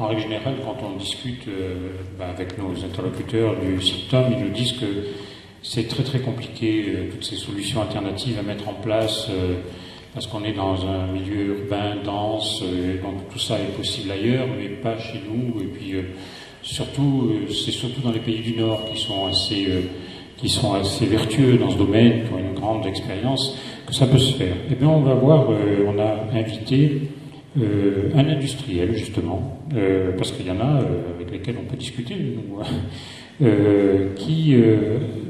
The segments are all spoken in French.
En règle générale, quand on discute avec nos interlocuteurs du SICTOM, ils nous disent que c'est très très compliqué, toutes ces solutions alternatives à mettre en place, parce qu'on est dans un milieu urbain dense, donc tout ça est possible ailleurs, mais pas chez nous. Et puis c'est surtout dans les pays du Nord qui sont assez vertueux dans ce domaine, qui ont une grande expérience, que ça peut se faire. Et bien on va voir, on a invité un industriel justement, parce qu'il y en a avec lesquels on peut discuter, qui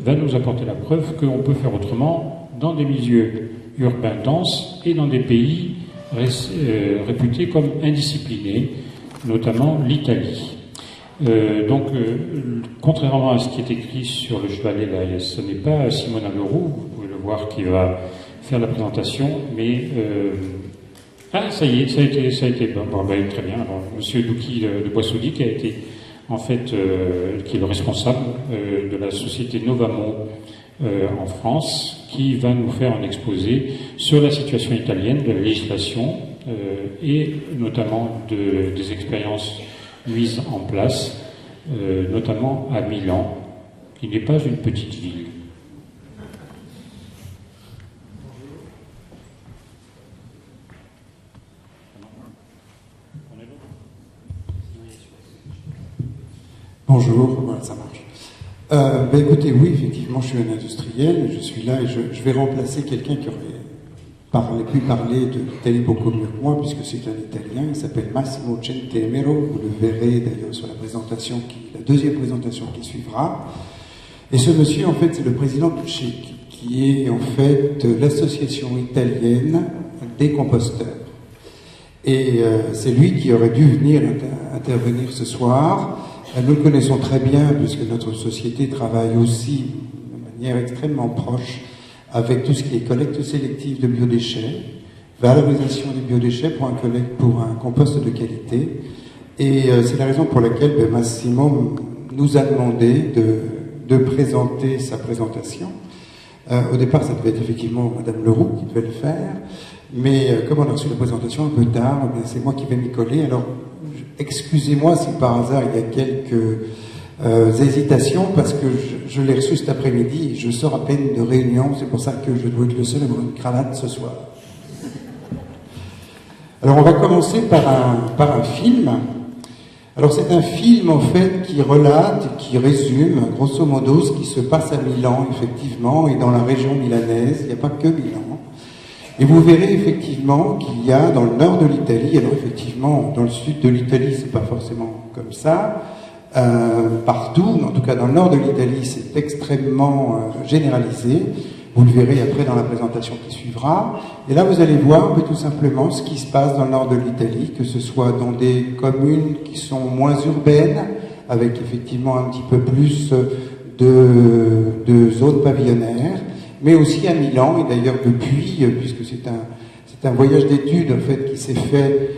va nous apporter la preuve qu'on peut faire autrement dans des milieux urbains denses et dans des pays réputés comme indisciplinés, notamment l'Italie. Contrairement à ce qui est écrit sur le chevalet, là, ce n'est pas Simona Leroux, vous pouvez le voir, qui va faire la présentation, mais ça y est, ça a été très bien. Alors, Monsieur Douki de Boissoudy, qui a été en fait, qui est le responsable de la société Novamont en France, qui va nous faire un exposé sur la situation italienne, de la législation et notamment des expériences mises en place, notamment à Milan, qui n'est pas une petite ville. Bonjour, voilà, ça marche. Écoutez, oui, effectivement, je suis un industriel, je suis là et je vais remplacer quelqu'un qui aurait pu parler de l'Italie beaucoup mieux que moi, puisque c'est un Italien, il s'appelle Massimo Centemero, vous le verrez d'ailleurs sur la deuxième présentation qui suivra. Et ce monsieur, en fait, c'est le président du CHIC, qui est en fait l'association italienne des composteurs. Et c'est lui qui aurait dû venir intervenir ce soir. Nous le connaissons très bien, puisque notre société travaille aussi de manière extrêmement proche avec tout ce qui est collecte sélective de biodéchets, valorisation des biodéchets pour un compost de qualité. Et c'est la raison pour laquelle Massimo nous a demandé de présenter sa présentation. Au départ, ça devait être effectivement Madame Leroux qui devait le faire, mais comme on a reçu la présentation un peu tard, c'est moi qui vais m'y coller. Alors, excusez-moi si par hasard il y a quelques hésitations, parce que je l'ai reçu cet après-midi et je sors à peine de réunion, c'est pour ça que je dois être le seul à avoir une cravate ce soir. Alors on va commencer par un film. Alors c'est un film en fait qui relate, qui résume grosso modo ce qui se passe à Milan effectivement et dans la région milanaise, il n'y a pas que Milan. Et vous verrez effectivement qu'il y a dans le nord de l'Italie, alors effectivement dans le sud de l'Italie c'est pas forcément comme ça, partout, en tout cas dans le nord de l'Italie c'est extrêmement généralisé, vous le verrez après dans la présentation qui suivra, et là vous allez voir tout simplement ce qui se passe dans le nord de l'Italie, que ce soit dans des communes qui sont moins urbaines, avec effectivement un petit peu plus de zones pavillonnaires, mais aussi à Milan, et d'ailleurs depuis, puisque c'est un voyage d'études en fait qui s'est fait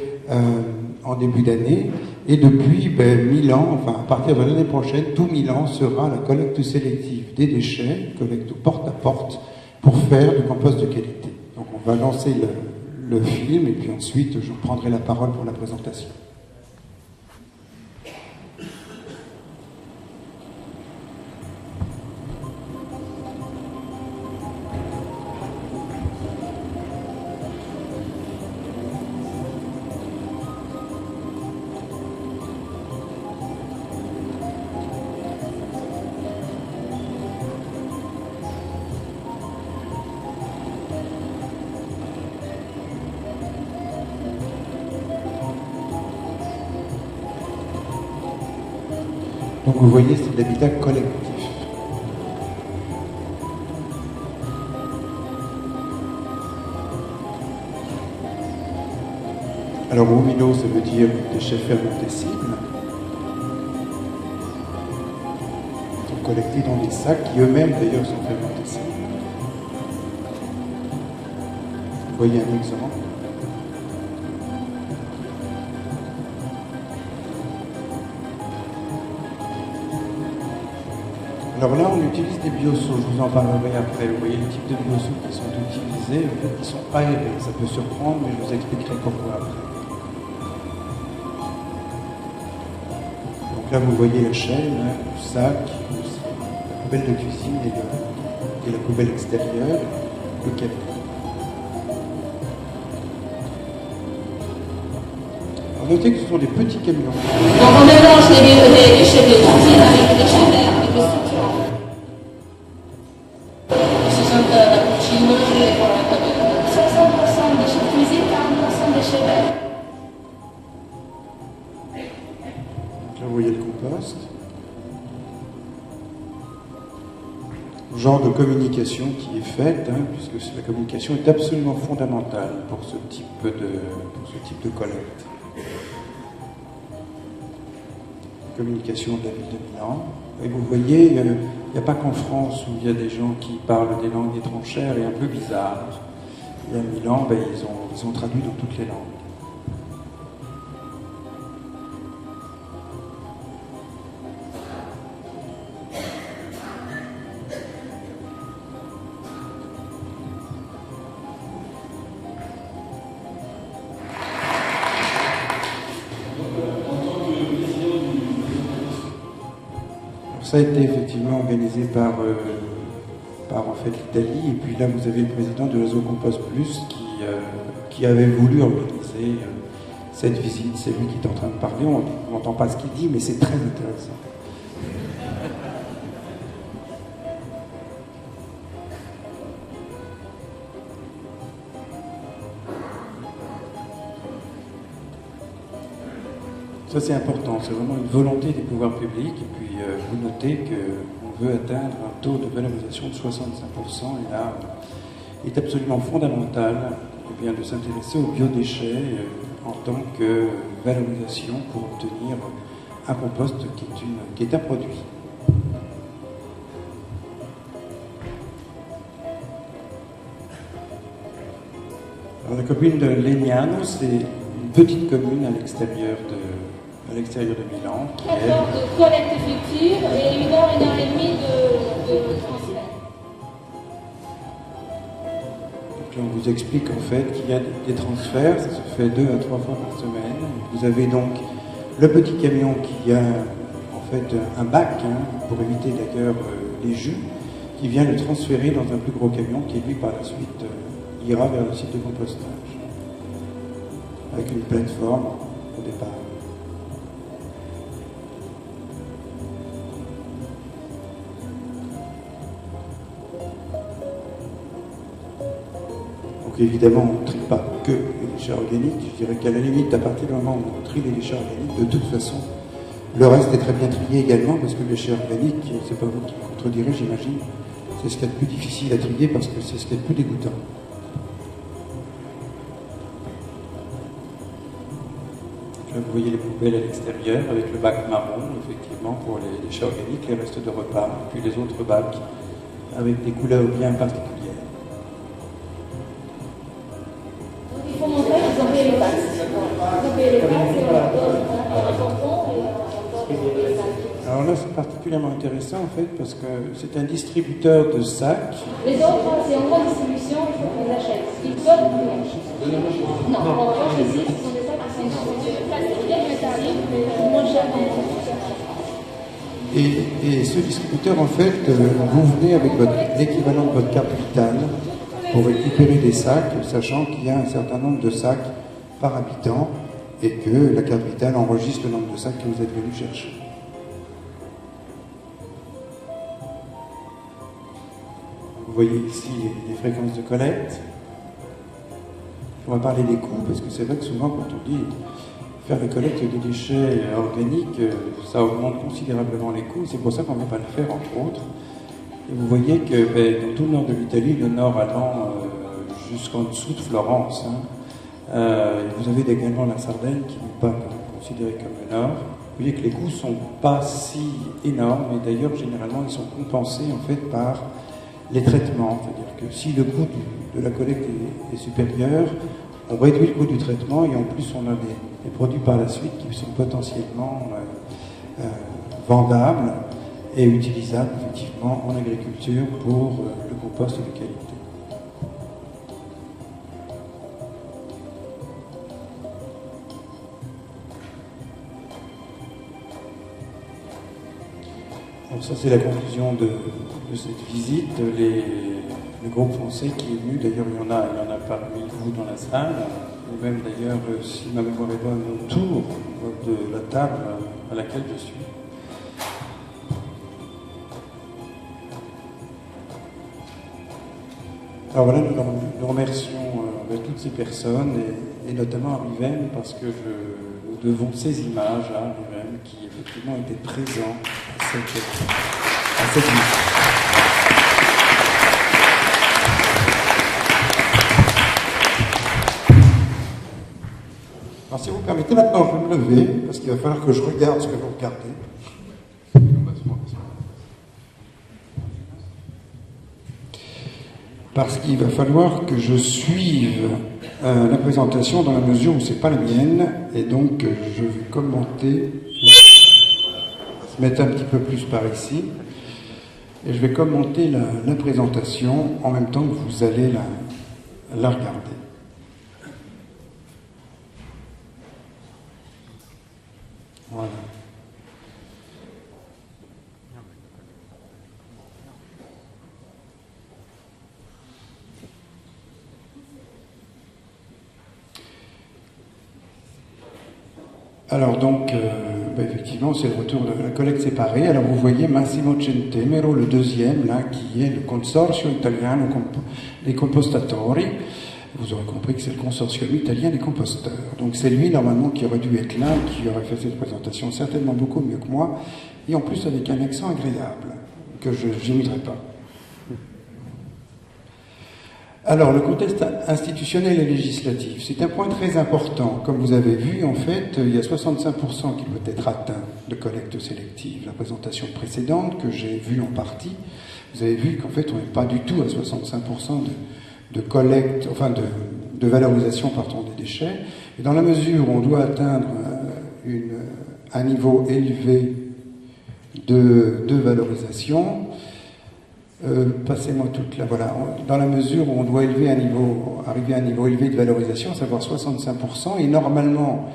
en début d'année, et depuis Milan, enfin à partir de l'année prochaine, tout Milan sera la collecte sélective des déchets, collecte au porte-à-porte, pour faire du compost de qualité. Donc on va lancer le film, et puis ensuite je prendrai la parole pour la présentation. Donc vous voyez, c'est de l'habitat collectif. Alors rumino, ça veut dire déchets fermentescibles. Ils sont collectés dans des sacs qui eux-mêmes d'ailleurs sont fermentescibles. Vous voyez un exemple. Alors là, on utilise des bioseaux, je vous en parlerai après. Vous voyez le type de bioseaux qui sont utilisés, en fait, qui sont aérés. Ça peut surprendre, mais je vous expliquerai pourquoi après. Donc là, vous voyez la chaîne, hein, le sac, la poubelle de cuisine et la poubelle extérieure, le camion. Alors notez que ce sont des petits camions. Donc on mélange les déchets de cuisine avec les déchets d'air, avec le structurant. Ce sont la cappuccino, pour la commune. 60% déchets de cuisine, 40% déchets d'air. Donc là, vous voyez le compost. Le genre de communication qui est faite, hein, puisque la communication est absolument fondamentale pour ce type de collecte. Communication de la ville de Milan. Et vous voyez, il n'y a pas qu'en France où il y a des gens qui parlent des langues étrangères et un peu bizarres. Et à Milan, ils ont traduit dans toutes les langues. Ça a été effectivement organisé par en fait l'Italie, et puis là vous avez le président du réseau Compost Plus qui avait voulu organiser cette visite. C'est lui qui est en train de parler, on n'entend pas ce qu'il dit, mais c'est très intéressant. Ça c'est important, c'est vraiment une volonté des pouvoirs publics, et puis vous notez qu'on veut atteindre un taux de valorisation de 65%, et là, il est absolument fondamental de s'intéresser aux biodéchets en tant que valorisation pour obtenir un compost qui est un produit. Alors, la commune de Legnano, c'est une petite commune à l'extérieur de Milan. 4 heures de collecte effective et 1 heure et demie de transfert. Donc là, on vous explique en fait qu'il y a des transferts, ça se fait 2 à 3 fois par semaine. Vous avez donc le petit camion qui a en fait un bac, hein, pour éviter d'ailleurs les jus, qui vient le transférer dans un plus gros camion qui lui par la suite ira vers le site de compostage avec une plateforme au départ. Donc évidemment, on ne trie pas que les déchets organiques. Je dirais qu'à la limite, à partir du moment où on trie les déchets organiques, de toute façon, le reste est très bien trié également, parce que les déchets organiques, c'est pas vous qui me contredirez, j'imagine, c'est ce qu'il y a de plus difficile à trier parce que c'est ce qu'il y a de plus dégoûtant. Là, vous voyez les poubelles à l'extérieur avec le bac marron, effectivement, pour les déchets organiques, les restes de repas, puis les autres bacs avec des couleurs bien particulières. Il faut montrer qu'ils ont payé les taxes. Ils ont payé les taxes et on leur donne un tampon et on leur donne les taxes. Alors là, c'est particulièrement intéressant en fait parce que c'est un distributeur de sacs. Les autres, c'est en grande distribution, il faut qu'on les achète. Ils peuvent plus. Non, en revanche, ici, ce sont des sacs qui sont plastiques, métalliques, mais moins chers qu'en Et ce distributeur, en fait, vous venez avec l'équivalent de votre carte vitale pour récupérer des sacs, sachant qu'il y a un certain nombre de sacs par habitant et que la carte vitale enregistre le nombre de sacs que vous êtes venu chercher. Vous voyez ici les fréquences de collecte. On va parler des coûts, parce que c'est vrai que souvent, quand on dit faire la collecte des déchets organiques, ça augmente considérablement les coûts. C'est pour ça qu'on ne va pas le faire, entre autres. Et vous voyez que dans tout le nord de l'Italie, le nord allant jusqu'en dessous de Florence, vous avez également la Sardaigne, qui n'est pas considérée comme le nord. Vous voyez que les coûts ne sont pas si énormes, et d'ailleurs, généralement, ils sont compensés en fait par les traitements. C'est-à-dire que si le coût de la collecte est supérieur, on réduit le coût du traitement et en plus on a des produits par la suite qui sont potentiellement vendables et utilisables effectivement en agriculture pour le compost de qualité. Donc ça c'est la conclusion de cette visite. Le groupe français qui est venu, d'ailleurs il y en a parmi vous dans la salle, et même d'ailleurs, si ma mémoire est bonne, autour de la table à laquelle je suis. Alors voilà, nous remercions toutes ces personnes, et notamment Arrivem, parce que nous devons ces images à Arrivem, qui effectivement était présent à cette visite. Alors si vous permettez, maintenant je vais me lever, parce qu'il va falloir que je regarde ce que vous regardez. Parce qu'il va falloir que je suive la présentation dans la mesure où c'est pas la mienne, et donc je vais commenter, se mettre un petit peu plus par ici, et je vais commenter la présentation en même temps que vous allez la regarder. Voilà. Alors donc, effectivement, c'est le retour de la collecte séparée. Alors vous voyez Massimo Centemero, le deuxième, là, qui est le Consorzio Italiano dei Compostatori. Vous aurez compris que c'est le consortium italien des composteurs. Donc c'est lui, normalement, qui aurait dû être là, qui aurait fait cette présentation certainement beaucoup mieux que moi, et en plus avec un accent agréable, que je n'imiterai pas. Alors, le contexte institutionnel et législatif, c'est un point très important. Comme vous avez vu, en fait, il y a 65% qui peut être atteint de collecte sélective. La présentation précédente, que j'ai vue en partie, vous avez vu qu'en fait, on n'est pas du tout à 65% de collecte, enfin de valorisation partant des déchets. Et dans la mesure où on doit atteindre un niveau élevé de valorisation, passez-moi toute là, voilà. Dans la mesure où on doit arriver à un niveau élevé de valorisation, à savoir 65%, et normalement,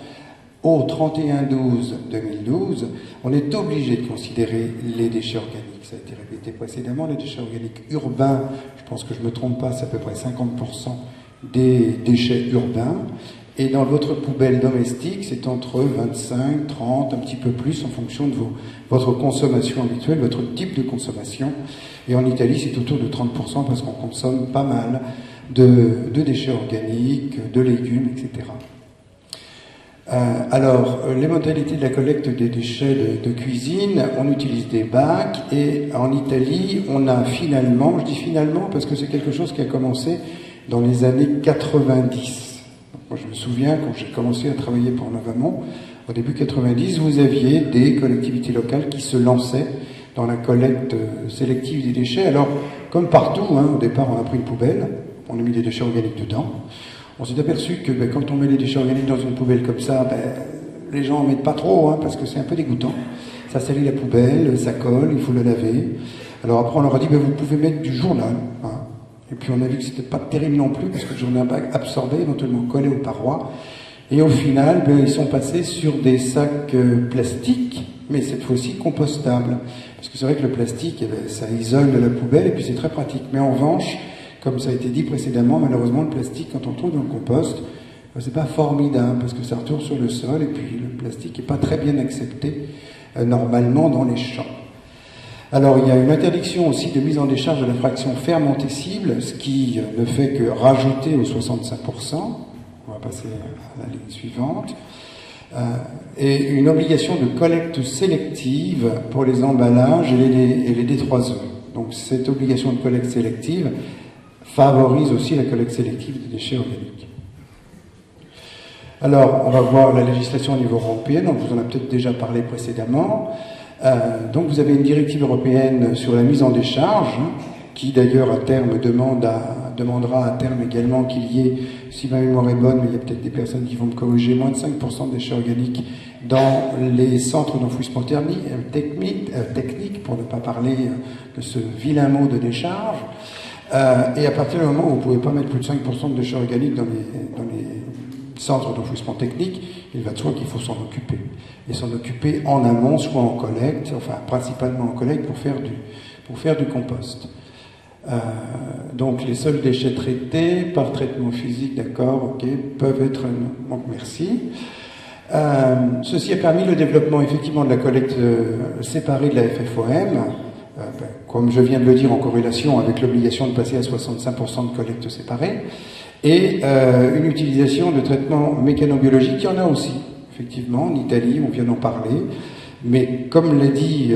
au 31/12/2012, on est obligé de considérer les déchets organiques. Ça a été répété précédemment, les déchets organiques urbains, je pense que je ne me trompe pas, c'est à peu près 50% des déchets urbains. Et dans votre poubelle domestique, c'est entre 25, 30, un petit peu plus en fonction de votre consommation habituelle, votre type de consommation. Et en Italie, c'est autour de 30% parce qu'on consomme pas mal de déchets organiques, de légumes, etc. Alors, les modalités de la collecte des déchets de cuisine, on utilise des bacs, et en Italie, on a finalement, je dis finalement parce que c'est quelque chose qui a commencé dans les années 90. Moi, je me souviens, quand j'ai commencé à travailler pour Novamont, au début 90, vous aviez des collectivités locales qui se lançaient dans la collecte sélective des déchets. Alors, comme partout, au départ, on a pris une poubelle, on a mis des déchets organiques dedans. On s'est aperçu que quand on met les déchets organiques dans une poubelle comme ça, les gens en mettent pas trop, parce que c'est un peu dégoûtant. Ça salit la poubelle, ça colle, il faut le laver. Alors après, on leur a dit, vous pouvez mettre du journal. Et puis on a vu que c'était pas terrible non plus, parce que le journal absorbé, éventuellement collé aux parois. Et au final, ils sont passés sur des sacs plastiques, mais cette fois-ci compostables. Parce que c'est vrai que le plastique, ça isole de la poubelle, et puis c'est très pratique. Mais en revanche, comme ça a été dit précédemment, malheureusement, le plastique, quand on le trouve dans le compost, c'est pas formidable, parce que ça retourne sur le sol, et puis le plastique n'est pas très bien accepté, normalement, dans les champs. Alors, il y a une interdiction aussi de mise en décharge de la fraction fermentescible, ce qui ne fait que rajouter aux 65%. On va passer à la ligne suivante. Et une obligation de collecte sélective pour les emballages et les D3E. Donc, cette obligation de collecte sélective favorise aussi la collecte sélective des déchets organiques. Alors, on va voir la législation au niveau européen, on vous en a peut-être déjà parlé précédemment. Donc, vous avez une directive européenne sur la mise en décharge, qui d'ailleurs à terme demandera à terme également qu'il y ait, si ma mémoire est bonne, mais il y a peut-être des personnes qui vont me corriger, moins de 5% de déchets organiques dans les centres d'enfouissement technique, pour ne pas parler de ce vilain mot de décharge. Et à partir du moment où vous ne pouvez pas mettre plus de 5% de déchets organiques dans centre d'enfouissement technique, il va de soi qu'il faut s'en occuper. Et s'en occuper en amont, soit en collecte, enfin principalement en collecte pour faire du compost. Donc les seuls déchets traités par traitement physique, d'accord, ok, peuvent être... Donc merci. Ceci a permis le développement effectivement de la collecte séparée de la FFOM, comme je viens de le dire, en corrélation avec l'obligation de passer à 65% de collecte séparée, et une utilisation de traitements mécanobiologiques, il y en a aussi, effectivement, en Italie, on vient d'en parler, mais comme l'a dit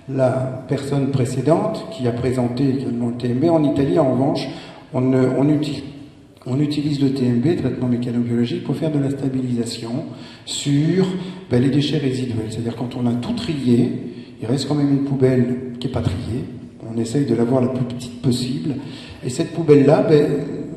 la personne précédente qui a présenté également le TMB, en Italie, en revanche, on utilise le TMB, traitement mécanobiologique, pour faire de la stabilisation sur les déchets résiduels. C'est-à-dire quand on a tout trié, il reste quand même une poubelle qui n'est pas triée. On essaye de l'avoir la plus petite possible. Et cette poubelle-là,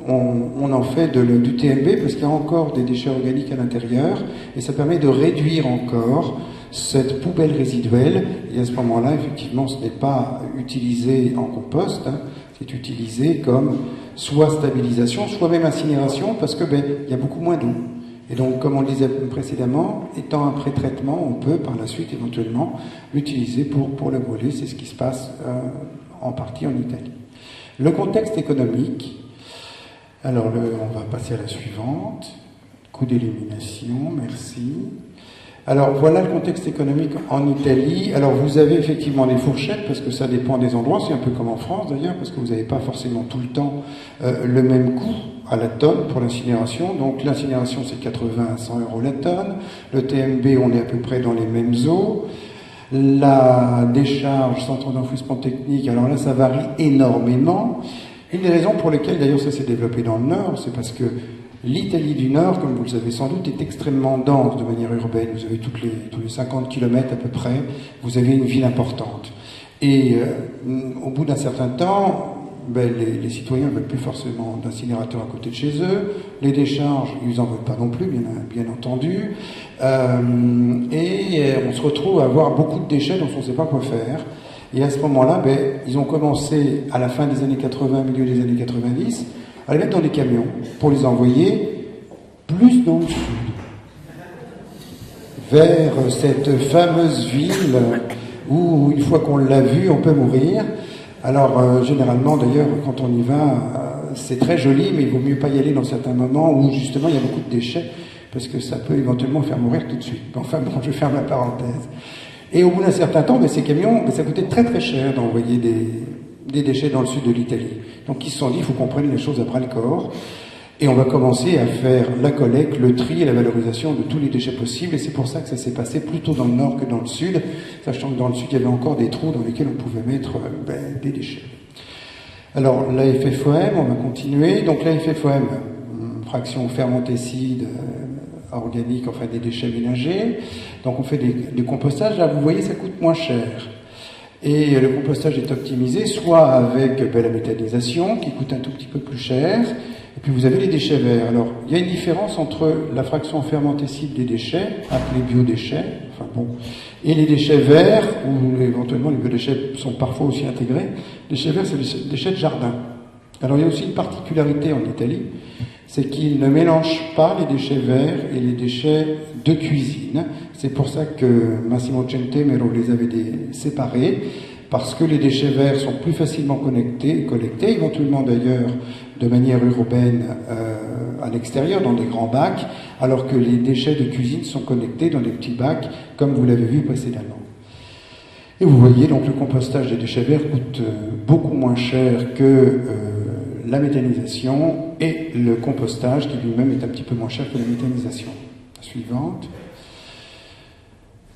on en fait du TMB parce qu'il y a encore des déchets organiques à l'intérieur. Et ça permet de réduire encore cette poubelle résiduelle. Et à ce moment-là, effectivement, ce n'est pas utilisé en compost, hein, c'est utilisé comme soit stabilisation, soit même incinération, parce que il y a beaucoup moins d'eau. Et donc, comme on le disait précédemment, étant un pré-traitement, on peut par la suite éventuellement l'utiliser pour le brûler. C'est ce qui se passe en partie en Italie. Le contexte économique. Alors, on va passer à la suivante. Coût d'élimination, merci. Alors, voilà le contexte économique en Italie. Alors, vous avez effectivement des fourchettes, parce que ça dépend des endroits. C'est un peu comme en France, d'ailleurs, parce que vous n'avez pas forcément tout le temps le même coût à la tonne pour l'incinération. Donc, l'incinération, c'est 80 à 100 euros la tonne. Le TMB, on est à peu près dans les mêmes eaux. La décharge, centre d'enfouissement technique, alors là, ça varie énormément. Une des raisons pour lesquelles, d'ailleurs, ça s'est développé dans le Nord, c'est parce que l'Italie du Nord, comme vous le savez sans doute, est extrêmement dense de manière urbaine. Vous avez tous les 50 km à peu près, vous avez une ville importante. Et au bout d'un certain temps, les citoyens ne veulent plus forcément d'incinérateurs à côté de chez eux. Les décharges, ils n'en veulent pas non plus, bien entendu. Et on se retrouve à avoir beaucoup de déchets dont on ne sait pas quoi faire. Et à ce moment-là, ils ont commencé, à la fin des années 80, milieu des années 90, à les mettre dans des camions pour les envoyer plus dans le sud, vers cette fameuse ville où, une fois qu'on l'a vue, on peut mourir. Alors, généralement, d'ailleurs, quand on y va, c'est très joli, mais il vaut mieux pas y aller dans certains moments où, justement, il y a beaucoup de déchets, parce que ça peut éventuellement faire mourir tout de suite. Enfin, bon, je ferme la parenthèse. Et au bout d'un certain temps, ces camions, ça coûtait très très cher d'envoyer des déchets dans le sud de l'Italie. Donc ils se sont dit, il faut qu'on prenne les choses à bras le corps, et on va commencer à faire la collecte, le tri et la valorisation de tous les déchets possibles, et c'est pour ça que ça s'est passé plutôt dans le nord que dans le sud, sachant que dans le sud, il y avait encore des trous dans lesquels on pouvait mettre des déchets. Alors, la FFOM, on va continuer. Donc la FFOM, fraction fermentécide, organique, enfin des déchets ménagers. Donc on fait du compostage. Là, vous voyez, ça coûte moins cher. Et le compostage est optimisé soit avec la méthanisation, qui coûte un tout petit peu plus cher, et puis vous avez les déchets verts. Alors, il y a une différence entre la fraction fermentécide des déchets, appelés biodéchets, et les déchets verts, où éventuellement les biodéchets sont parfois aussi intégrés. Les déchets verts, c'est les déchets de jardin. Alors, il y a aussi une particularité en Italie, c'est qu'ils ne mélangent pas les déchets verts et les déchets de cuisine. C'est pour ça que Massimo Centemero les avait séparés, parce que les déchets verts sont plus facilement collectés, éventuellement d'ailleurs de manière urbaine à l'extérieur, dans des grands bacs, alors que les déchets de cuisine sont connectés dans des petits bacs, comme vous l'avez vu précédemment. Et vous voyez, donc le compostage des déchets verts coûte beaucoup moins cher que la méthanisation, et le compostage qui lui-même est un petit peu moins cher que la méthanisation. La suivante.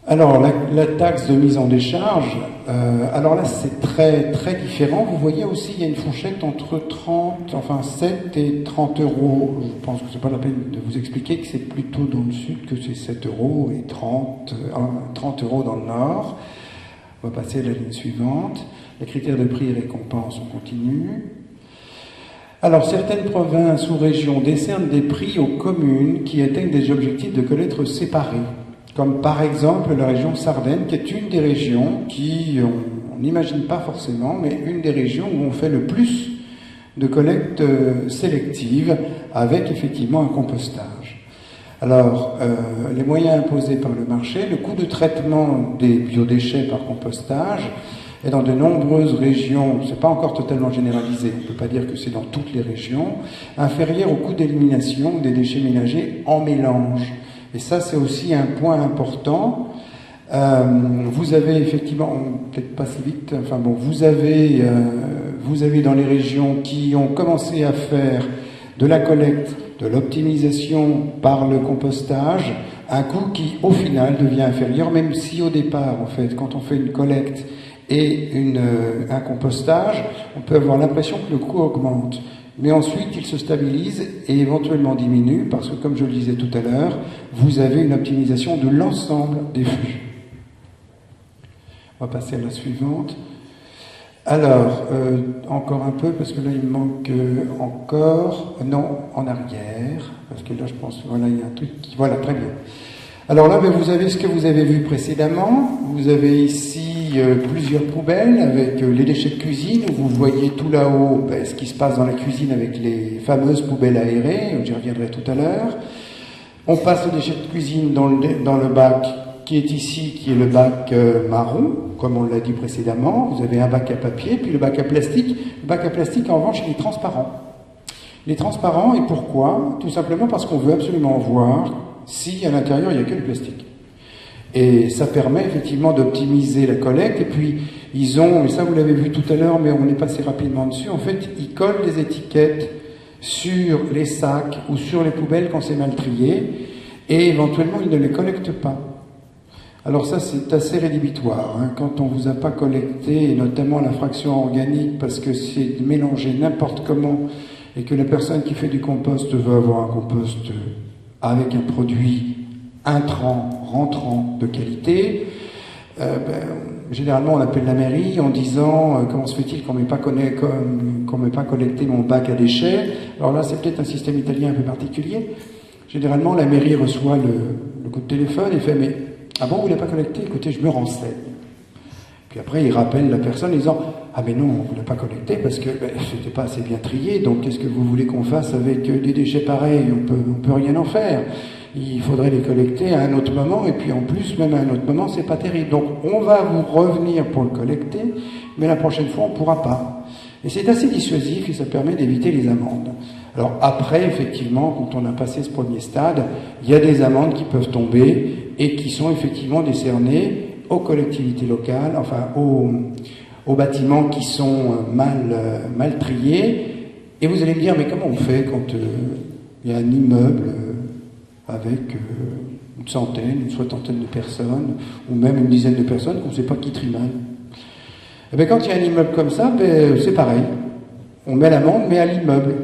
Alors, la taxe de mise en décharge, alors là c'est très très différent. Vous voyez aussi, il y a une fourchette entre 7 et 30 euros. Je pense que c'est pas la peine de vous expliquer que c'est plutôt dans le sud que c'est 7 euros et 30 euros dans le nord. On va passer à la ligne suivante. Les critères de prix et récompense, on continue. Alors, certaines provinces ou régions décernent des prix aux communes qui atteignent des objectifs de collecte séparés, comme par exemple la région Sardaigne, qui est une des régions qui, on n'imagine pas forcément, mais une des régions où on fait le plus de collecte sélective avec effectivement un compostage. Alors, les moyens imposés par le marché, le coût de traitement des biodéchets par compostage est dans de nombreuses régions, c'est pas encore totalement généralisé, on peut pas dire que c'est dans toutes les régions, inférieur au coût d'élimination des déchets ménagers en mélange. Et ça, c'est aussi un point important. Vous avez effectivement, peut-être pas si vite, enfin bon, vous avez dans les régions qui ont commencé à faire de la collecte, de l'optimisation par le compostage, un coût qui au final devient inférieur, même si au départ, en fait, quand on fait une collecte et un compostage, on peut avoir l'impression que le coût augmente. Mais ensuite, il se stabilise et éventuellement diminue, parce que comme je le disais tout à l'heure, vous avez une optimisation de l'ensemble des flux. On va passer à la suivante. Alors, encore un peu, parce que là, il me manque encore... Non, en arrière, parce que là, je pense, voilà, il y a un truc qui... Voilà, très bien. Alors là, vous avez ce que vous avez vu précédemment. Vous avez ici plusieurs poubelles avec les déchets de cuisine. Vous voyez tout là-haut ce qui se passe dans la cuisine avec les fameuses poubelles aérées. J'y reviendrai tout à l'heure. On passe les déchets de cuisine dans le bac qui est ici, qui est le bac marron, comme on l'a dit précédemment. Vous avez un bac à papier, puis le bac à plastique. Le bac à plastique, en revanche, il est transparent. Il est transparent, et pourquoi? Tout simplement parce qu'on veut absolument voir si à l'intérieur il n'y a que du plastique. Et ça permet effectivement d'optimiser la collecte. Et puis ils ont, et ça vous l'avez vu tout à l'heure, mais on est passé rapidement dessus, en fait ils collent des étiquettes sur les sacs ou sur les poubelles quand c'est mal trié, et éventuellement ils ne les collectent pas. Alors ça c'est assez rédhibitoire, hein, quand on vous a pas collecté, et notamment la fraction organique, parce que c'est mélangé n'importe comment, et que la personne qui fait du compost veut avoir un compost avec un produit intrant, rentrant de qualité, généralement on appelle la mairie en disant comment se fait-il qu'on ne m'ait pas collecté mon bac à déchets. Alors là c'est peut-être un système italien un peu particulier. Généralement la mairie reçoit le coup de téléphone et fait mais ah bon vous ne l'avez pas collecté, écoutez je me renseigne. Puis après il rappelle la personne en disant ah mais non on ne l'a pas collecté parce que c'était pas assez bien trié, donc qu'est-ce que vous voulez qu'on fasse avec des déchets pareils, on peut rien en faire. Il faudrait les collecter à un autre moment, et puis en plus, même à un autre moment, c'est pas terrible. Donc, on va vous revenir pour le collecter, mais la prochaine fois, on pourra pas. Et c'est assez dissuasif, et ça permet d'éviter les amendes. Alors après, effectivement, quand on a passé ce premier stade, il y a des amendes qui peuvent tomber, et qui sont effectivement décernées aux collectivités locales, enfin, aux bâtiments qui sont mal triés. Et vous allez me dire, mais comment on fait quand il y a un immeuble avec une centaine, une soixantaine de personnes, ou même une dizaine de personnes qu'on ne sait pas qui trie mal. Et bien, quand il y a un immeuble comme ça, c'est pareil. On met l'amende, mais à l'immeuble,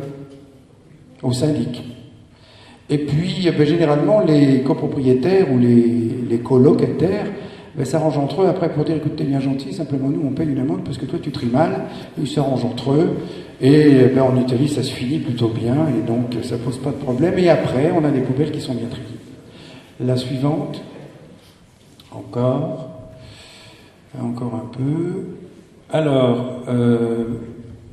au syndic. Et puis, généralement, les copropriétaires ou les colocataires s'arrangent entre eux après pour dire écoute, t'es bien gentil, simplement nous on paye une amende parce que toi tu tries mal. Ils s'arrangent entre eux. Et en Italie, ça se finit plutôt bien, et donc ça pose pas de problème. Et après, on a des poubelles qui sont bien triées. La suivante, encore un peu. Alors,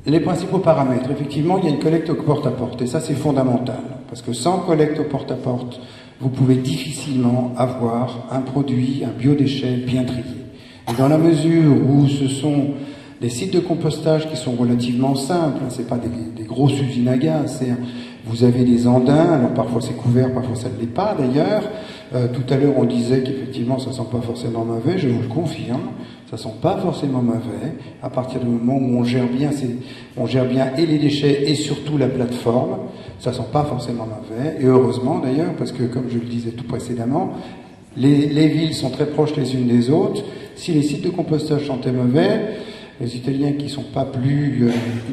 les principaux paramètres. Effectivement, il y a une collecte au porte-à-porte, et ça c'est fondamental, parce que sans collecte au porte-à-porte, vous pouvez difficilement avoir un produit, un biodéchet bien trié. Et dans la mesure où ce sont des sites de compostage qui sont relativement simples, hein, c'est pas des grosses usines à gaz, vous avez des andins, alors parfois c'est couvert, parfois ça ne l'est pas d'ailleurs. Tout à l'heure on disait qu'effectivement ça sent pas forcément mauvais, je vous le confirme, ça sent pas forcément mauvais, à partir du moment où on gère bien et les déchets et surtout la plateforme, ça sent pas forcément mauvais, et heureusement d'ailleurs, parce que comme je le disais tout précédemment, les villes sont très proches les unes des autres. Si les sites de compostage sentaient mauvais, les Italiens qui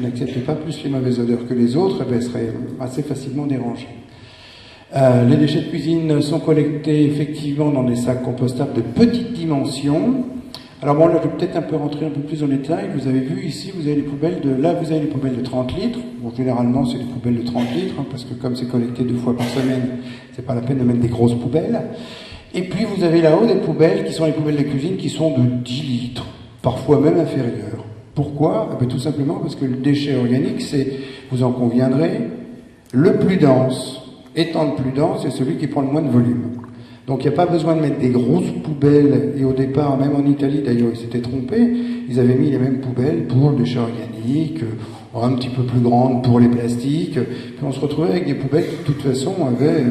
n'acceptent pas plus les mauvaises odeurs que les autres, seraient assez facilement dérangés. Les déchets de cuisine sont collectés effectivement dans des sacs compostables de petite dimension. Alors bon, là je vais peut-être un peu rentrer un peu plus en détail. Vous avez vu ici, vous avez les poubelles de 30 litres. Bon, généralement c'est des poubelles de 30 litres, hein, parce que comme c'est collecté 2 fois par semaine, c'est pas la peine de mettre des grosses poubelles. Et puis vous avez là-haut des poubelles qui sont les poubelles de cuisine qui sont de 10 litres. Parfois même inférieur. Pourquoi? Eh bien, tout simplement parce que le déchet organique, c'est, vous en conviendrez, le plus dense. Étant le plus dense, c'est celui qui prend le moins de volume. Donc il n'y a pas besoin de mettre des grosses poubelles, et au départ, même en Italie d'ailleurs, ils s'étaient trompés, ils avaient mis les mêmes poubelles pour le déchet organique, un petit peu plus grandes pour les plastiques, puis on se retrouvait avec des poubelles qui de toute façon avaient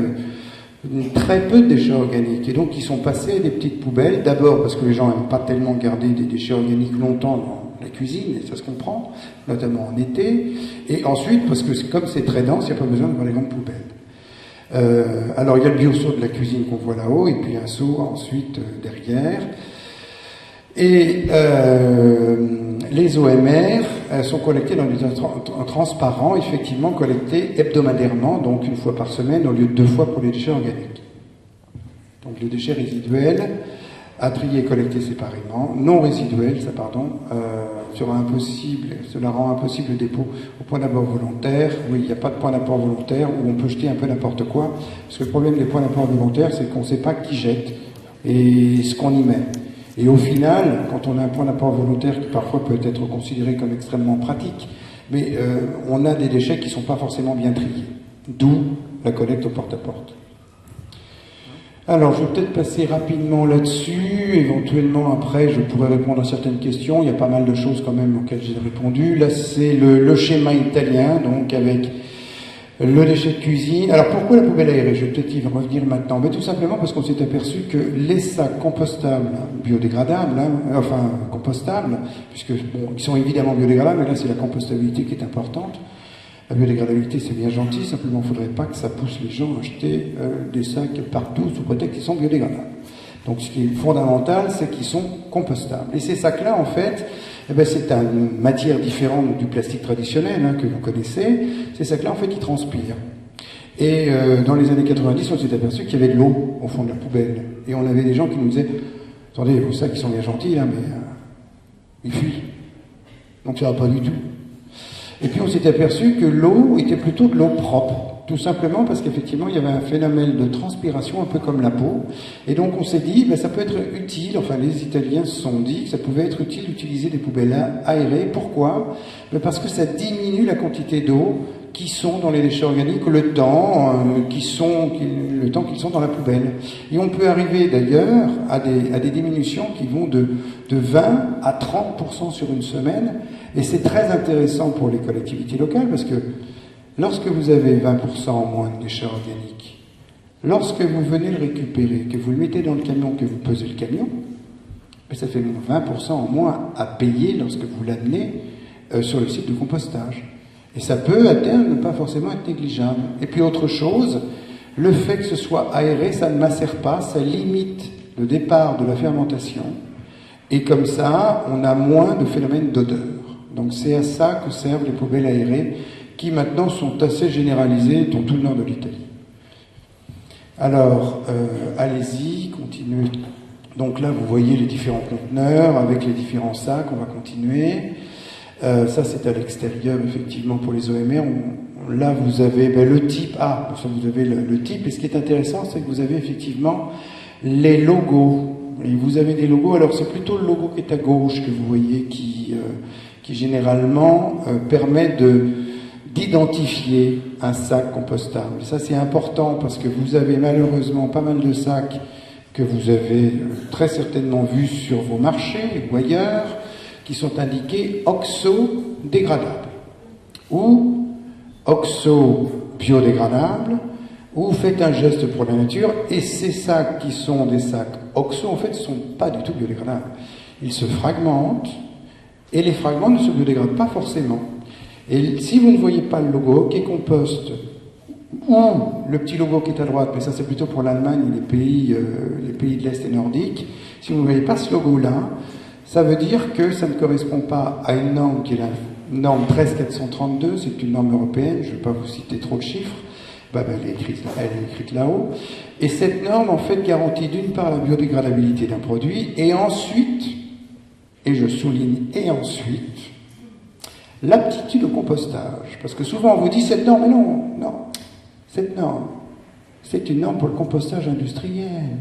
très peu de déchets organiques. Et donc ils sont passés à des petites poubelles, d'abord parce que les gens n'aiment pas tellement garder des déchets organiques longtemps dans la cuisine, et ça se comprend, notamment en été, et ensuite parce que comme c'est très dense, il n'y a pas besoin d'avoir les grandes poubelles. Alors il y a le bioseau de la cuisine qu'on voit là-haut, et puis un seau ensuite derrière. Et les OMR sont collectés dans des transparents, effectivement collectés hebdomadairement, donc une fois par semaine au lieu de 2 fois pour les déchets organiques. Donc les déchets résiduels, à trier et collecter séparément, non résiduels, cela rend impossible le dépôt au point d'apport volontaire. Oui, il n'y a pas de point d'apport volontaire où on peut jeter un peu n'importe quoi, parce que le problème des points d'apport volontaires, c'est qu'on ne sait pas qui jette et ce qu'on y met. Et au final, quand on a un point d'apport volontaire qui parfois peut être considéré comme extrêmement pratique, mais on a des déchets qui ne sont pas forcément bien triés. D'où la collecte au porte-à-porte. Alors, je vais peut-être passer rapidement là-dessus. Éventuellement, après, je pourrais répondre à certaines questions. Il y a pas mal de choses quand même auxquelles j'ai répondu. Là, c'est le schéma italien, donc avec le déchet de cuisine. Alors, pourquoi la poubelle aérée? Je vais peut-être y revenir maintenant. Mais tout simplement parce qu'on s'est aperçu que les sacs compostables, biodégradables, compostables, puisque, bon, ils sont évidemment biodégradables, mais là, c'est la compostabilité qui est importante. La biodégradabilité, c'est bien gentil, simplement il ne faudrait pas que ça pousse les gens à acheter des sacs partout sous prétexte qu'ils sont biodégradables. Donc ce qui est fondamental, c'est qu'ils sont compostables. Et ces sacs-là, en fait, c'est une matière différente du plastique traditionnel que vous connaissez. Ces sacs-là, en fait, ils transpirent. Et dans les années 90, on s'est aperçu qu'il y avait de l'eau au fond de la poubelle. Et on avait des gens qui nous disaient « Attendez, vos sacs, ils sont bien gentils, là, mais ils fuient. Donc ça va pas du tout. » Et puis on s'est aperçu que l'eau était plutôt de l'eau propre, tout simplement parce qu'effectivement il y avait un phénomène de transpiration un peu comme la peau, et donc on s'est dit ça peut être utile, enfin les Italiens se sont dit que ça pouvait être utile d'utiliser des poubelles aérées. Pourquoi? Parce que ça diminue la quantité d'eau qui sont dans les déchets organiques le temps qu'ils sont dans la poubelle. Et on peut arriver d'ailleurs à des diminutions qui vont de 20 à 30% sur une semaine. Et c'est très intéressant pour les collectivités locales parce que lorsque vous avez 20% en moins de déchets organiques, lorsque vous venez le récupérer, que vous le mettez dans le camion, que vous pesez le camion, ça fait 20% en moins à payer lorsque vous l'amenez sur le site de compostage. Et ça peut à terme ne pas forcément être négligeable. Et puis autre chose, le fait que ce soit aéré, ça ne macère pas, ça limite le départ de la fermentation. Et comme ça, on a moins de phénomènes d'odeur. Donc c'est à ça que servent les poubelles aérées, qui maintenant sont assez généralisées dans tout le nord de l'Italie. Alors, allez-y, continuez. Donc là, vous voyez les différents conteneurs avec les différents sacs, on va continuer. Ça, c'est à l'extérieur, effectivement, pour les OMR. Là, vous avez le type. Vous avez le type. Et ce qui est intéressant, c'est que vous avez effectivement les logos. Et vous avez des logos. Alors, c'est plutôt le logo qui est à gauche que vous voyez qui généralement permet d'identifier un sac compostable. Ça, c'est important parce que vous avez malheureusement pas mal de sacs que vous avez très certainement vus sur vos marchés ou ailleurs, qui sont indiqués oxo-dégradables ou oxo-biodégradables, ou faites un geste pour la nature, et ces sacs qui sont des sacs oxo, en fait, ne sont pas du tout biodégradables. Ils se fragmentent, et les fragments ne se biodégradent pas forcément. Et si vous ne voyez pas le logo OK Compost, ou le petit logo qui est à droite, mais ça c'est plutôt pour l'Allemagne et les pays de l'Est et nordiques, si vous ne voyez pas ce logo-là, ça veut dire que ça ne correspond pas à une norme qui est la norme 13432, c'est une norme européenne, je ne vais pas vous citer trop de chiffres, elle est écrite là-haut. Et cette norme, en fait, garantit d'une part la biodégradabilité d'un produit, et ensuite, et je souligne, et ensuite, l'aptitude au compostage. Parce que souvent on vous dit cette norme, mais non, cette norme, c'est une norme pour le compostage industriel.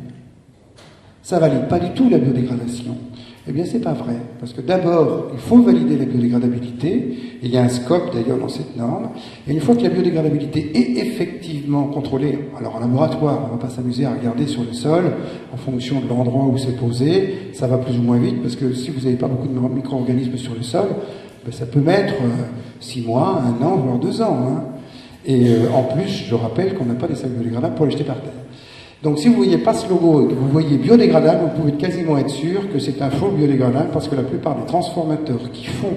Ça ne valide pas du tout la biodégradation. Eh bien, c'est pas vrai. Parce que d'abord, il faut valider la biodégradabilité. Et il y a un scope d'ailleurs dans cette norme. Et une fois que la biodégradabilité est effectivement contrôlée, alors en laboratoire, on ne va pas s'amuser à regarder sur le sol, en fonction de l'endroit où c'est posé, ça va plus ou moins vite, parce que si vous n'avez pas beaucoup de micro-organismes sur le sol, ben, ça peut mettre 6 mois, 1 an, voire 2 ans. Hein. Et en plus, je rappelle qu'on n'a pas des sacs biodégradables pour les jeter par terre. Donc si vous ne voyez pas ce logo et que vous voyez biodégradable, vous pouvez quasiment être sûr que c'est un faux biodégradable, parce que la plupart des transformateurs qui font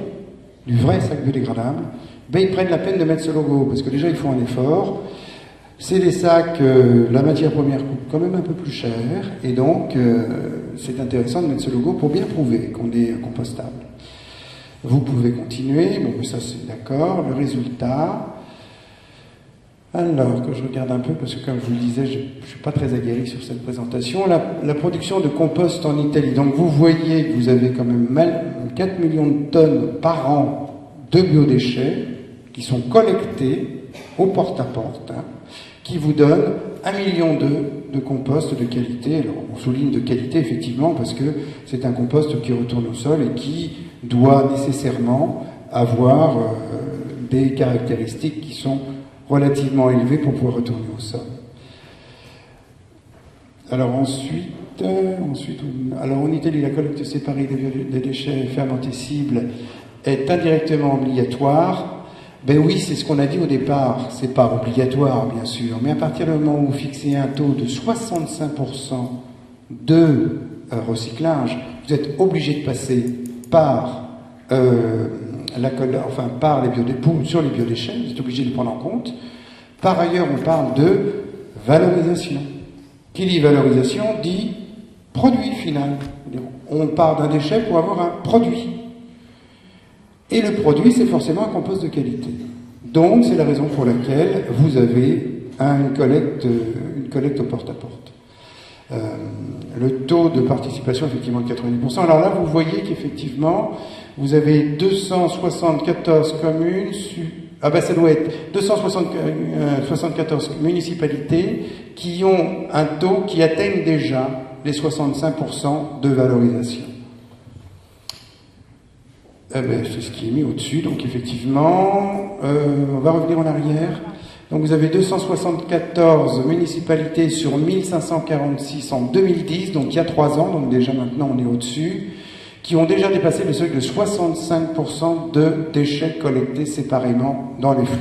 du vrai sac biodégradable, ben, ils prennent la peine de mettre ce logo, parce que déjà ils font un effort. C'est des sacs, la matière première coûte quand même un peu plus cher, et donc c'est intéressant de mettre ce logo pour bien prouver qu'on est compostable. Vous pouvez continuer, bon ça c'est d'accord, le résultat... Alors, que je regarde un peu, parce que comme je vous le disais, je ne suis pas très aguerri sur cette présentation. La production de compost en Italie. Donc vous voyez que vous avez quand même 4 millions de tonnes par an de biodéchets qui sont collectés au porte-à-porte, hein, qui vous donnent 1,2 million de compost de qualité. Alors on souligne de qualité effectivement parce que c'est un compost qui retourne au sol et qui doit nécessairement avoir des caractéristiques qui sont relativement élevé pour pouvoir retourner au sol. Alors ensuite, alors en Italie, la collecte séparée des déchets fermentescibles est indirectement obligatoire. Ben oui, c'est ce qu'on a dit au départ, c'est pas obligatoire bien sûr, mais à partir du moment où vous fixez un taux de 65% de recyclage, vous êtes obligé de passer par par les sur les biodéchets, vous êtes obligé de le prendre en compte. Par ailleurs, on parle de valorisation. Qui dit valorisation dit produit final. On part d'un déchet pour avoir un produit. Et le produit, c'est forcément un compost de qualité. Donc, c'est la raison pour laquelle vous avez une collecte au porte-à-porte. Le taux de participation, effectivement, de 90%. Alors là, vous voyez qu'effectivement, vous avez 274 communes, ça doit être 274 municipalités qui ont un taux qui atteigne déjà les 65% de valorisation. C'est ce qui est mis au-dessus, donc effectivement, on va revenir en arrière. Donc vous avez 274 municipalités sur 1546 en 2010, donc il y a 3 ans, donc déjà maintenant on est au-dessus, qui ont déjà dépassé le seuil de 65% de déchets collectés séparément dans les flux.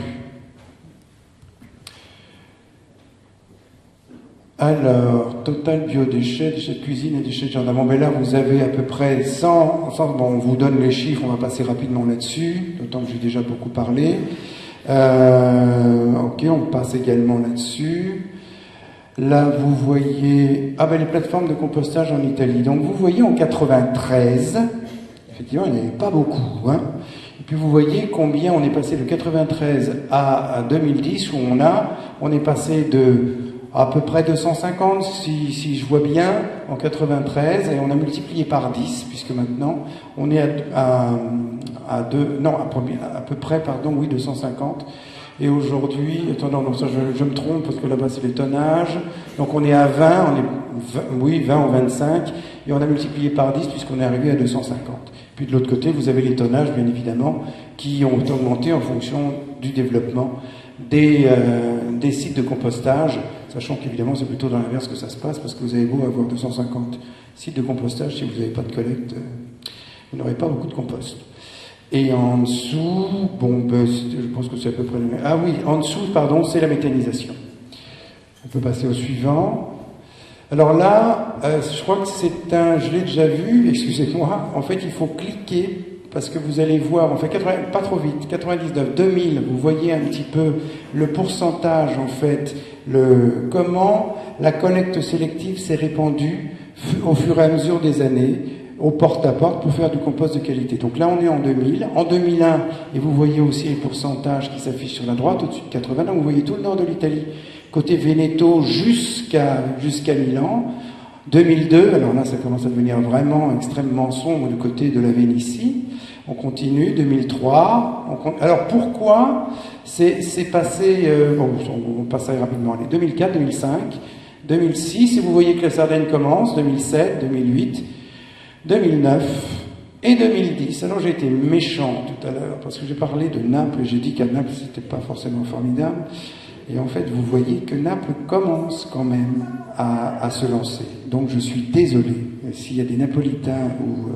Alors, total biodéchets, déchets de cuisine et déchets de jardin. Bon, mais là, vous avez à peu près 100 bon, on vous donne les chiffres, on va passer rapidement là-dessus, d'autant que j'ai déjà beaucoup parlé. Ok, on passe également là-dessus. Là, vous voyez... les plateformes de compostage en Italie. Donc, vous voyez en 93, effectivement, il n'y avait pas beaucoup. Hein. Et puis, vous voyez combien on est passé de 93 à 2010, où on est passé de à peu près 250, si je vois bien, en 93, et on a multiplié par 10, puisque maintenant, on est à peu près, 250. Et aujourd'hui, attendez, non, ça je me trompe, parce que là-bas c'est les tonnages. Donc on est à 20, 20 ou 25, et on a multiplié par 10 puisqu'on est arrivé à 250. Puis de l'autre côté, vous avez les tonnages, bien évidemment, qui ont augmenté en fonction du développement des sites de compostage, sachant qu'évidemment c'est plutôt dans l'inverse que ça se passe, parce que vous avez beau avoir 250 sites de compostage, si vous n'avez pas de collecte, vous n'aurez pas beaucoup de compost. Et en dessous, je pense que c'est à peu près le même. Ah oui, en dessous, c'est la méthanisation. On peut passer au suivant. Alors là, je crois que je l'ai déjà vu, excusez-moi, en fait il faut cliquer, parce que vous allez voir, on fait pas trop vite, 99, 2000, vous voyez un petit peu le pourcentage, en fait, comment la collecte sélective s'est répandue au fur et à mesure des années, au porte-à-porte pour faire du compost de qualité. Donc là, on est en 2000. En 2001, et vous voyez aussi les pourcentages qui s'affichent sur la droite, au-dessus de 80. Donc vous voyez tout le nord de l'Italie, côté Veneto jusqu'à Milan. 2002, alors là, ça commence à devenir vraiment extrêmement sombre du côté de la Vénétie. On continue. 2003. Alors pourquoi c'est passé... on passe rapidement. Allez, 2004, 2005, 2006, et vous voyez que la Sardaigne commence, 2007, 2008... 2009 et 2010. Alors j'ai été méchant tout à l'heure parce que j'ai parlé de Naples et j'ai dit qu'à Naples c'était pas forcément formidable. Et en fait, vous voyez que Naples commence quand même à se lancer. Donc je suis désolé. S'il y a des Napolitains ou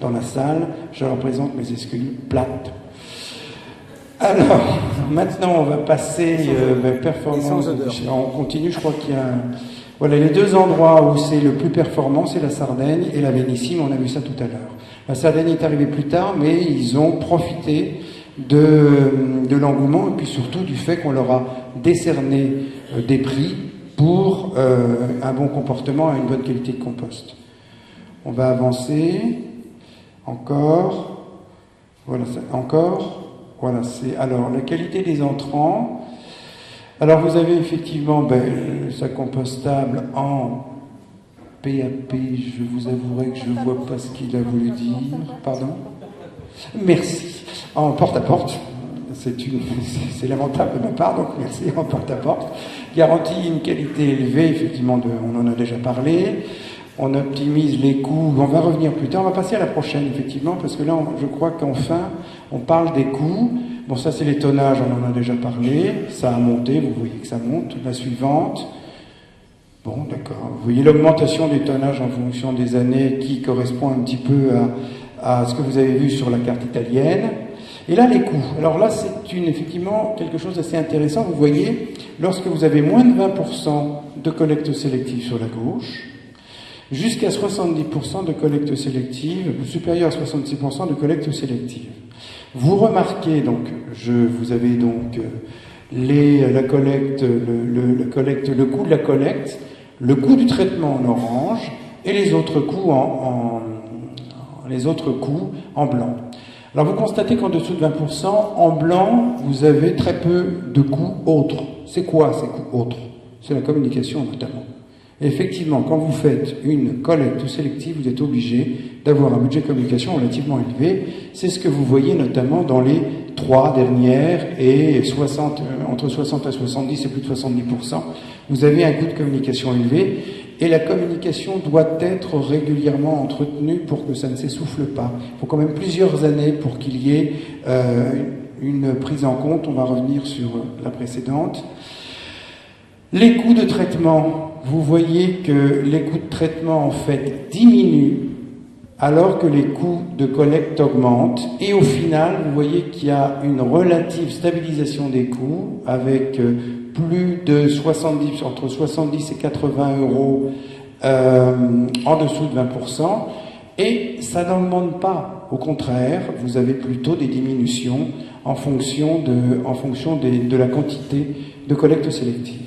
dans la salle, je leur présente mes excuses plates. Alors, maintenant on va passer performance. On continue, je crois qu'il y a... Voilà, les deux endroits où c'est le plus performant, c'est la Sardaigne et la Vénitie, on a vu ça tout à l'heure. La Sardaigne est arrivée plus tard, mais ils ont profité de l'engouement et puis surtout du fait qu'on leur a décerné des prix pour un bon comportement et une bonne qualité de compost. On va avancer. Encore. Voilà, encore. Voilà, c'est alors la qualité des entrants. Alors vous avez effectivement sa compostable en PAP, je vous avouerai que je ne vois pas ce qu'il a voulu dire. Pardon ? Merci. En porte-à-porte. C'est lamentable de ma part, donc merci, en porte-à-porte. Garantit une qualité élevée, effectivement, on en a déjà parlé. On optimise les coûts. On va revenir plus tard. On va passer à la prochaine, effectivement, parce que là, je crois qu'enfin, on parle des coûts. Bon, ça, c'est les tonnages, on en a déjà parlé. Ça a monté, vous voyez que ça monte. La suivante. Bon, d'accord. Vous voyez l'augmentation des tonnages en fonction des années qui correspond un petit peu à ce que vous avez vu sur la carte italienne. Et là, les coûts. Alors là, c'est effectivement quelque chose d'assez intéressant. Vous voyez, lorsque vous avez moins de 20% de collecte sélective sur la gauche, jusqu'à 70% de collecte sélective, supérieur à 66% de collecte sélective. Vous remarquez donc, vous avez donc la collecte, le coût de la collecte, le coût du traitement en orange et les autres coûts en blanc. Alors vous constatez qu'en dessous de 20%, en blanc, vous avez très peu de coûts autres. C'est quoi ces coûts autres? C'est la communication notamment. Et effectivement, quand vous faites une collecte sélective, vous êtes obligé d'avoir un budget de communication relativement élevé. C'est ce que vous voyez notamment dans les 3 dernières et entre 60 à 70 et plus de 70%. Vous avez un coût de communication élevé et la communication doit être régulièrement entretenue pour que ça ne s'essouffle pas. Il faut quand même plusieurs années pour qu'il y ait une prise en compte. On va revenir sur la précédente. Les coûts de traitement, vous voyez que les coûts de traitement en fait diminuent alors que les coûts de collecte augmentent. Et au final, vous voyez qu'il y a une relative stabilisation des coûts avec plus de 70, entre 70 et 80 euros en dessous de 20%. Et ça n'augmente pas. Au contraire, vous avez plutôt des diminutions en fonction de la quantité de collecte sélective.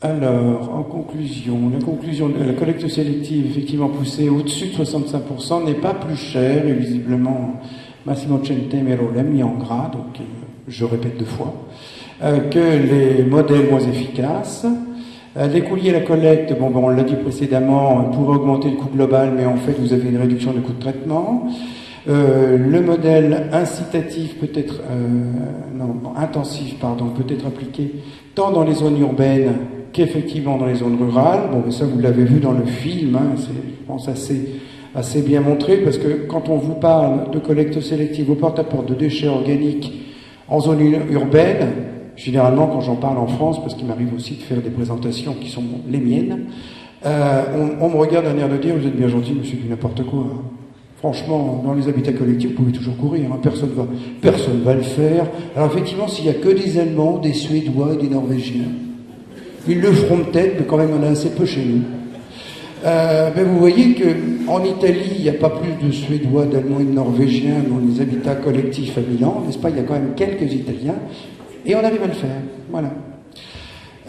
Alors, en conclusion, la collecte sélective, effectivement poussée au-dessus de 65%, n'est pas plus chère, et visiblement, Massimo Centemero l'a mis en gras, donc je répète 2 fois, que les modèles moins efficaces. Les coûts liés à la collecte, on l'a dit précédemment, pourrait augmenter le coût global, mais en fait, vous avez une réduction de coût de traitement. Le modèle incitatif peut être, intensif, peut être appliqué tant dans les zones urbaines qu'effectivement dans les zones rurales. Bon, mais ça, vous l'avez vu dans le film, c'est, je pense, assez bien montré, parce que quand on vous parle de collecte sélective au porte-à-porte de déchets organiques en zone urbaine, généralement, quand j'en parle en France, parce qu'il m'arrive aussi de faire des présentations qui sont les miennes, on me regarde d'un air de dire, vous êtes bien gentil, monsieur, du n'importe quoi. Franchement, dans les habitats collectifs, vous pouvez toujours courir, personne va le faire. Alors effectivement, s'il n'y a que des Allemands, des Suédois et des Norvégiens, ils le feront peut-être, mais quand même, on en a assez peu chez nous. Vous voyez qu'en Italie, il n'y a pas plus de Suédois, d'Allemands et de Norvégiens dans les habitats collectifs à Milan, n'est-ce pas? Il y a quand même quelques Italiens, et on arrive à le faire. Voilà.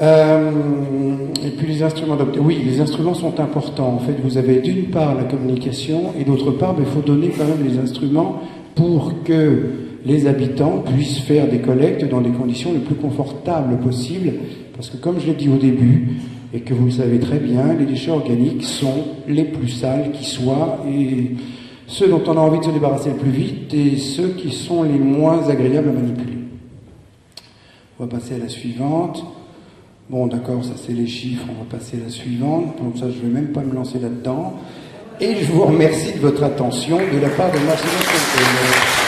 Et puis les instruments oui, les instruments sont importants. En fait, vous avez d'une part la communication, et d'autre part, il faut donner quand même les instruments pour que les habitants puissent faire des collectes dans des conditions les plus confortables possibles. Parce que comme je l'ai dit au début, et que vous le savez très bien, les déchets organiques sont les plus sales qui soient, et ceux dont on a envie de se débarrasser le plus vite, et ceux qui sont les moins agréables à manipuler. On va passer à la suivante. Bon, d'accord, ça c'est les chiffres, on va passer à la suivante. Donc ça, je ne vais même pas me lancer là-dedans. Et je vous remercie de votre attention de la part de Marcelo Fontaine.